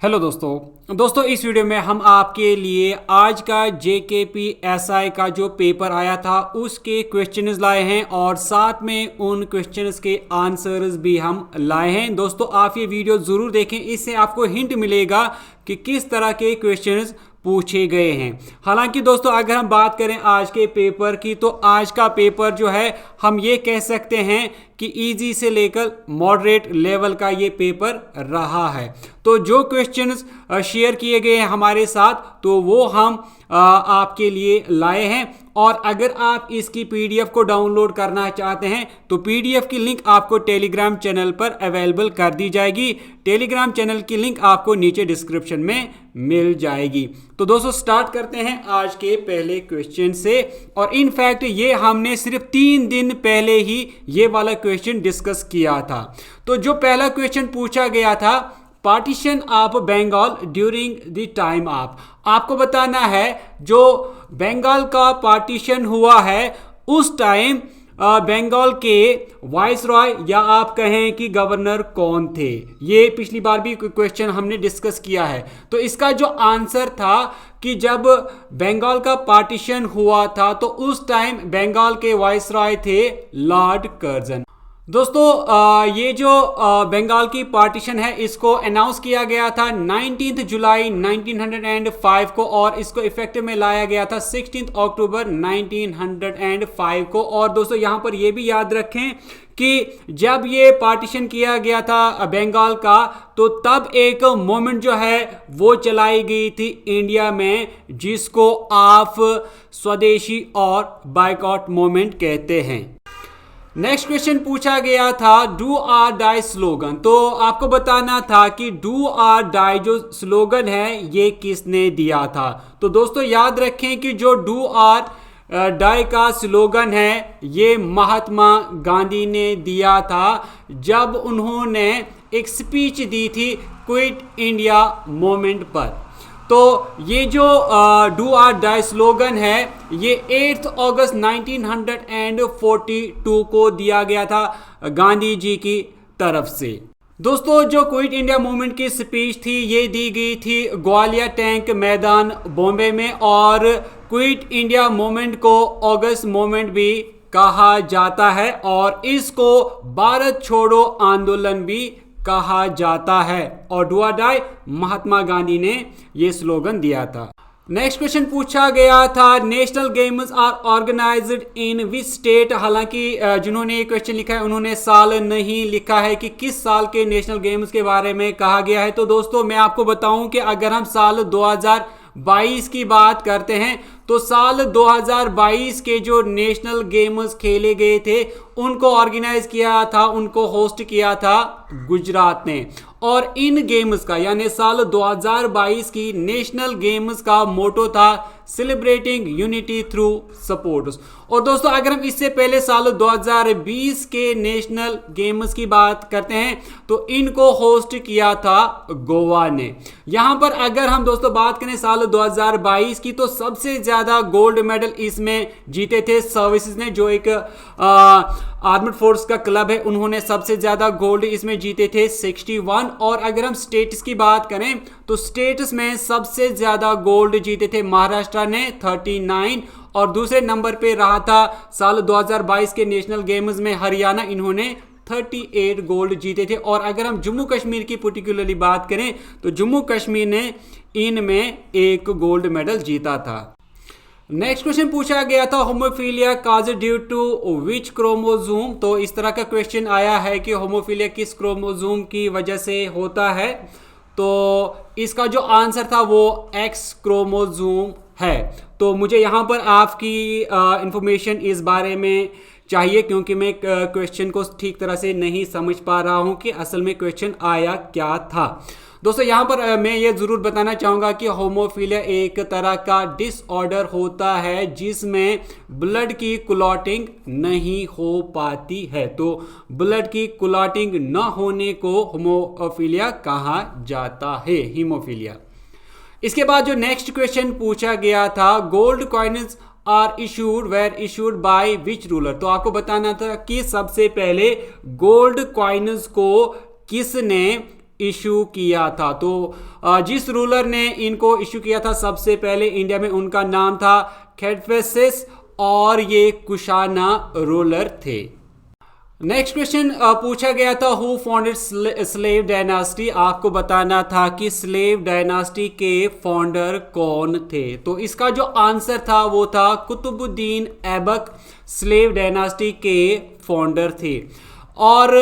Hello दोस्तों इस video में हम आपके लिए आज का JKPSI का जो पेपर आया था उसके क्वेश्चंस लाए हैं और साथ में उन क्वेश्चंस के आंसर्स भी हम लाए हैं। दोस्तों आप ये वीडियो ज़रूर देखें, इससे आपको हिंट मिलेगा कि किस तरह के क्वेश्चंस पूछे गए हैं। हालांकि दोस्तों अगर हम बात करें आज के पेपर की तो आज का पेपर जो है हम ये कह सकते हैं कि इजी से लेकर मॉडरेट लेवल का ये पेपर रहा है। तो जो क्वेश्चंस शेयर किए गए हैं हमारे साथ तो वो हम आपके लिए लाए हैं और अगर आप इसकी पीडीएफ को डाउनलोड करना चाहते हैं तो पीडीएफ की लिंक आपको टेलीग्राम चैनल पर अवेलेबल कर दी जाएगी। टेलीग्राम चैनल की लिंक आपको नीचे डिस्क्रिप्शन में मिल जाएगी। तो दोस्तों स्टार्ट करते हैं आज के पहले क्वेश्चन से और इनफैक्ट ये हमने सिर्फ 3 दिन पहले ही ये वाला क्वेश्चन डिस्कस किया था। तो जो पहला क्वेश्चन पूछा गया था, partition of Bengal during the time of, आपको बताना है जो बंगाल का पार्टीशन हुआ है उस टाइम बंगाल के वाइसरॉय या आप कहें कि गवर्नर कौन थे। ये पिछली बार भी क्वेश्चन हमने डिस्कस किया है। तो इसका जो आंसर था कि जब बंगाल का पार्टीशन हुआ था तो उस टाइम बंगाल के वाइसरॉय थे लॉर्ड कर्जन। दोस्तों ये जो बंगाल की पार्टीशन है इसको अनाउंस किया गया था 19 जुलाई 1905 को और इसको इफेक्ट में लाया गया था 16 अक्टूबर 1905 को। और दोस्तों यहाँ पर ये भी याद रखें कि जब ये पार्टीशन किया गया था बंगाल का तो तब एक मूवमेंट जो है वो चलाई गई थी इंडिया में जिसको आप स्वदेशी और बायकॉट मूवमेंट कहते हैं। नेक्स्ट क्वेश्चन पूछा गया था डू आर डाई स्लोगन। तो आपको बताना था कि डू आर डाई जो स्लोगन है ये किसने दिया था। तो दोस्तों याद रखें कि जो डू आर डाई का स्लोगन है ये महात्मा गांधी ने दिया था जब उन्होंने एक स्पीच दी थी क्विट इंडिया मूवमेंट पर। तो ये जो डू आर डाई स्लोगन है ये 8 अगस्त 1942 को दिया गया था गांधी जी की तरफ से। दोस्तों जो क्विट इंडिया मूवमेंट की स्पीच थी ये दी गई थी ग्वालियर टैंक मैदान बॉम्बे में और क्विट इंडिया मूवमेंट को अगस्त मूवमेंट भी कहा जाता है और इसको भारत छोड़ो आंदोलन भी कहा जाता है और do are die Mahatma Gandhi ने यह स्लोगन दिया था। नेक्स्ट क्वेश्चन पूछा गया था national games are organized in which state. हालांकि जिन्होंने ये क्वेश्चन लिखा है उन्होंने साल नहीं लिखा है कि किस साल के नेशनल गेम्स के बारे में कहा गया है। तो दोस्तों मैं आपको बताऊं कि अगर हम साल 2022 की बात करते हैं तो साल 2022 के जो नेशनल गेम्स खेले गए थे उनको ऑर्गेनाइज किया था, उनको होस्ट किया था गुजरात ने। और इन गेम्स का यानी साल 2022 की नेशनल गेम्स का मोटो था सेलिब्रेटिंग यूनिटी थ्रू सपोर्ट। और दोस्तों अगर हम इससे पहले साल 2020 के नेशनल गेम्स की बात करते हैं तो इनको होस्ट किया था गोवा ने। यहां पर अगर हम दोस्तों बात करें साल 2022 की तो सबसे ज्यादा गोल्ड मेडल इसमें जीते थे सर्विसेज ने, जो एक आर्मड फोर्स का क्लब है, उन्होंने सबसे ज्यादा गोल्ड इसमें जीते थे 61। और अगर हम स्टेट्स की बात करें तो स्टेट्स में सबसे ज्यादा गोल्ड जीते थे महाराष्ट्र ने 39 और दूसरे नंबर पे रहा था साल 2022 के नेशनल गेम्स में हरियाणा, इन्होंने 38 गोल्ड जीते थे। और अगर हम जम्मू कश्मीर की पर्टिकुलरली बात करें तो जम्मू कश्मीर ने इनमें 1 गोल्ड मेडल जीता था। नेक्स्ट क्वेश्चन पूछा गया था haemophilia cause due to which chromosome. तो इस तरह का क्वेश्चन आया है कि होमोफिलिया किस क्रोमोजोम की वजह से होता है। तो इसका जो आंसर था वो एक्स क्रोमोजोम है। तो मुझे यहाँ पर आपकी इंफॉर्मेशन इस बारे में चाहिए क्योंकि मैं क्वेश्चन को ठीक तरह से नहीं समझ पा रहा हूँ कि असल में क्वेश्चन आया क्या था। दोस्तों यहाँ पर मैं ये ज़रूर बताना चाहूँगा कि होमोफिलिया एक तरह का डिसऑर्डर होता है जिसमें ब्लड की क्लॉटिंग नहीं हो पाती है। तो ब्लड की क्लॉटिंग न होने को होमोफिलिया कहा जाता है, हीमोफिलिया। इसके बाद जो नेक्स्ट क्वेश्चन पूछा गया था gold coins are issued were issued by which ruler. तो आपको बताना था कि सबसे पहले गोल्ड कॉइन्स को किसने इशू किया था। तो जिस रूलर ने इनको इशू किया था सबसे पहले इंडिया में, उनका नाम था खेडफेसिस और ये कुशाना रूलर थे। नेक्स्ट क्वेश्चन पूछा गया था हु फाउंडेड स्लेव डायनास्टी। आपको बताना था कि स्लेव डायनास्टी के फाउंडर कौन थे। तो इसका जो आंसर था वो था कुतुबुद्दीन ऐबक स्लेव डायनास्टी के फाउंडर थे। और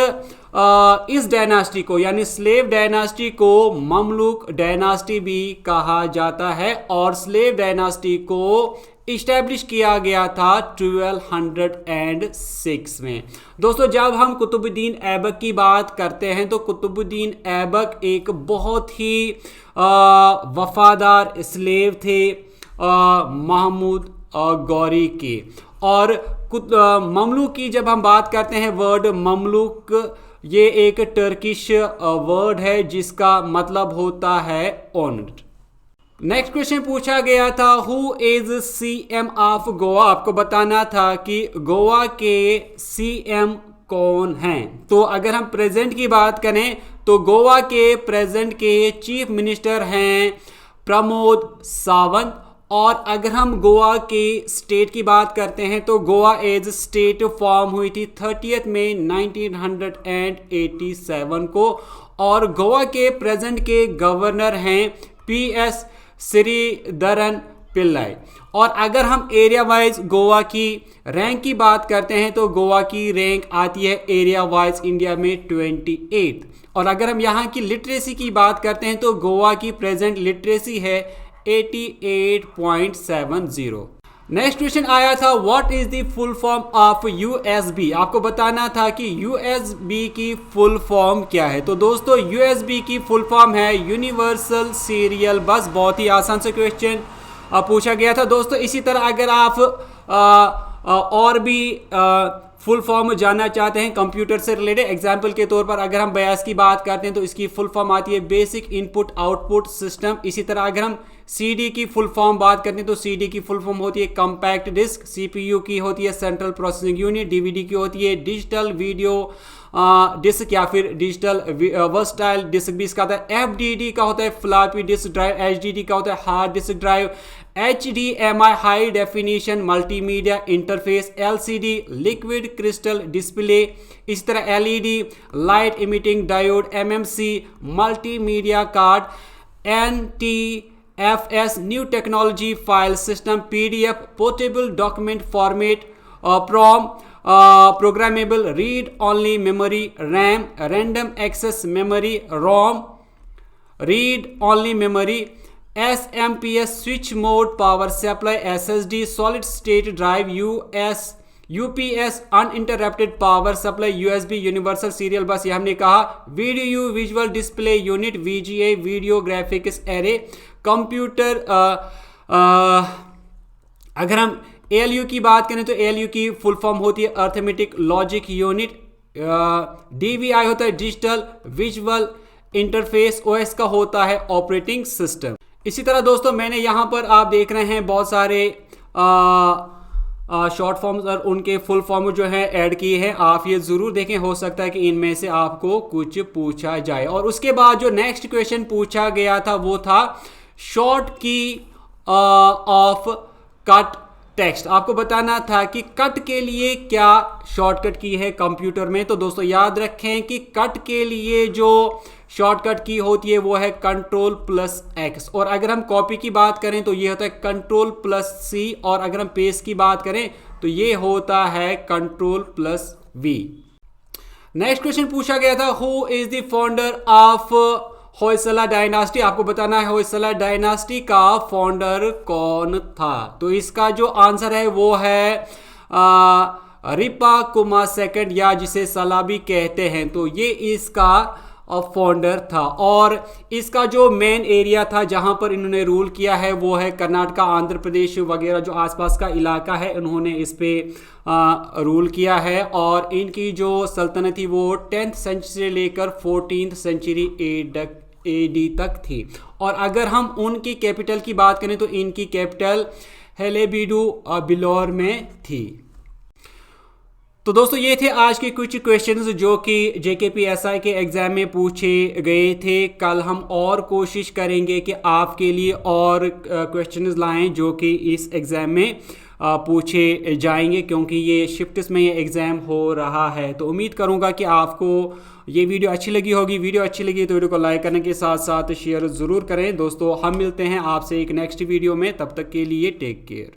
इस डायनास्टी को यानी स्लेव डायनास्टी को ममलूक डायनास्टी भी कहा जाता है और स्लेव डायनास्टी को इस्टेब्लिश किया गया था 1206 में। दोस्तों जब हम कुतुबुद्दीन ऐबक की बात करते हैं तो कुतुबुद्दीन ऐबक एक बहुत ही वफादार स्लेव थे महमूद गौरी के। और ममलूक की जब हम बात करते हैं, वर्ड ममलूक ये एक टर्किश वर्ड है जिसका मतलब होता है ओनर्ड। नेक्स्ट क्वेश्चन पूछा गया था who is CM of Goa. आपको बताना था कि गोवा के सीएम कौन हैं। तो अगर हम प्रेजेंट की बात करें तो गोवा के प्रेजेंट के चीफ मिनिस्टर हैं प्रमोद सावंत। और अगर हम गोवा के स्टेट की बात करते हैं तो गोवा एज स्टेट फॉर्म हुई थी 30 मई 1987 को। और गोवा के प्रेजेंट के गवर्नर हैं PS श्रीधरन पिल्लाई। और अगर हम एरिया वाइज गोवा की रैंक की बात करते हैं तो गोवा की रैंक आती है एरिया वाइज इंडिया में 28। और अगर हम यहाँ की लिटरेसी की बात करते हैं तो गोवा की प्रेजेंट लिटरेसी है 88.70। नेक्स्ट क्वेश्चन आया था what is the full form of USB। आपको बताना था कि USB की फुल फॉर्म क्या है। तो दोस्तों USB की फुल फॉर्म है यूनिवर्सल सीरियल बस। बहुत ही आसान से क्वेश्चन पूछा गया था। दोस्तों इसी तरह अगर आप और भी फुल फॉर्म जानना चाहते हैं कंप्यूटर से रिलेटेड, एग्जाम्पल के तौर पर अगर हम BIOS की बात करते हैं तो इसकी फुल फॉर्म आती है बेसिक इनपुट आउटपुट सिस्टम। इसी तरह अगर हम CD की फुल फॉर्म बात करते हैं तो CD की फुल फॉर्म होती है कंपैक्ट डिस्क। CPU की होती है सेंट्रल प्रोसेसिंग यूनिट। DVD की होती है डिजिटल वीडियो डिस्क या फिर डिजिटल वर्सटाइल डिस्क भी इसका आता है। FDD का होता है फ्लॉपी डिस्क ड्राइव। HDD का होता है hard disk drive. HDMI high definition multimedia interface. LCD liquid crystal display. इस तरह LED light emitting diode. MMC multimedia card. NTFS new technology file system. PDF portable document format. PROM programmable read only memory. RAM random access memory. ROM read only memory. SMPS switch mode power supply. SSD solid state drive. UPS uninterrupted power supply. USB universal serial bus, ये हमने कहा। VDU visual display unit. VGA video graphics array. Computer अगर हम ALU की बात करें तो ALU की फुल फॉर्म होती है अर्थमेटिक लॉजिक यूनिट। DVI होता है डिजिटल विजुअल इंटरफेस। OS का होता है ऑपरेटिंग सिस्टम। इसी तरह दोस्तों मैंने यहाँ पर आप देख रहे हैं बहुत सारे शॉर्ट फॉर्म्स और उनके फुल फॉर्म जो है ऐड किए हैं। आप ये ज़रूर देखें, हो सकता है कि इनमें से आपको कुछ पूछा जाए। और उसके बाद जो नेक्स्ट क्वेश्चन पूछा गया था वो था शॉर्ट की ऑफ कट टेक्स्ट। आपको बताना था कि कट के लिए क्या शॉर्टकट की है कंप्यूटर में। तो दोस्तों याद रखें कि कट के लिए जो शॉर्टकट की होती है वो है Ctrl+X। और अगर हम कॉपी की बात करें तो ये होता है Ctrl+C। और अगर हम पेस्ट की बात करें तो ये होता है Ctrl+V। नेक्स्ट क्वेश्चन पूछा गया था who is the founder of Hoysala dynasty. आपको बताना है होयसला डायनास्टी का फाउंडर कौन था। तो इसका जो आंसर है वो है रिपा कुमा सेकंड या जिसे सलाबी कहते हैं। तो ये इसका फाउंडर था। और इसका जो मेन एरिया था जहां पर इन्होंने रूल किया है वो है कर्नाटका, आंध्र प्रदेश वगैरह जो आसपास का इलाका है, इन्होंने इस पे रूल किया है। और इनकी जो सल्तनत थी वो 10th सेंचुरी से लेकर 14th सेंचुरी AD तक थी। और अगर हम उनकी कैपिटल की बात करें तो इनकी कैपिटल हेलेबीडु बिलौर में थी। तो दोस्तों ये थे आज के कुछ क्वेश्चंस जो कि JKPSI के एग्जाम में पूछे गए थे। कल हम और कोशिश करेंगे कि आपके लिए और क्वेश्चंस लाएं जो कि इस एग्जाम में पूछे जाएंगे, क्योंकि ये शिफ्ट्स में ये एग्ज़ाम हो रहा है। तो उम्मीद करूंगा कि आपको ये वीडियो अच्छी लगी होगी। वीडियो अच्छी लगी तो वीडियो को लाइक करने के साथ साथ शेयर ज़रूर करें। दोस्तों हम मिलते हैं आपसे एक नेक्स्ट वीडियो में, तब तक के लिए टेक केयर।